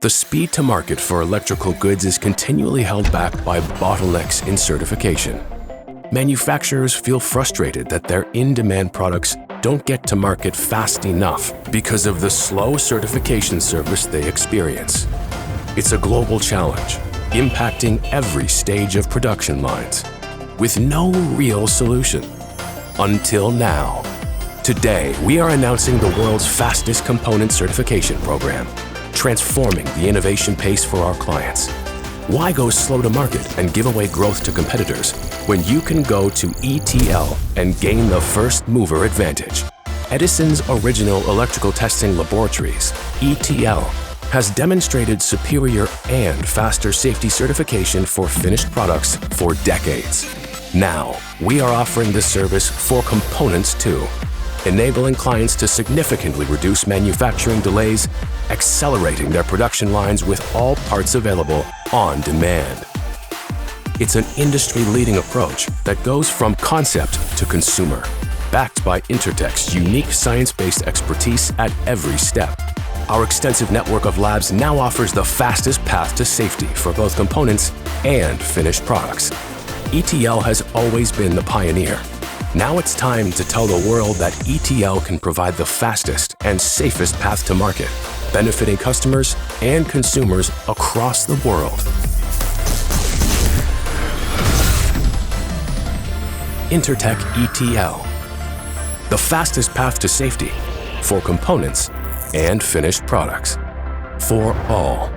The speed to market for electrical goods is continually held back by bottlenecks in certification. Manufacturers feel frustrated that their in-demand products don't get to market fast enough because of the slow certification service they experience. It's a global challenge, impacting every stage of production lines, with no real solution. Until now. Today, we are announcing the world's fastest component certification program, transforming the innovation pace for our clients. Why go slow to market and give away growth to competitors when you can go to ETL and gain the first mover advantage? Edison's original electrical testing laboratories, ETL, has demonstrated superior and faster safety certification for finished products for decades. Now, we are offering this service for components too, enabling clients to significantly reduce manufacturing delays, accelerating their production lines with all parts available on demand. It's an industry-leading approach that goes from concept to consumer, backed by Intertek's unique science-based expertise at every step. Our extensive network of labs now offers the fastest path to safety for both components and finished products. ETL has always been the pioneer. Now it's time to tell the world that ETL can provide the fastest and safest path to market, benefiting customers and consumers across the world. Intertek ETL, the fastest path to safety for components and finished products for all.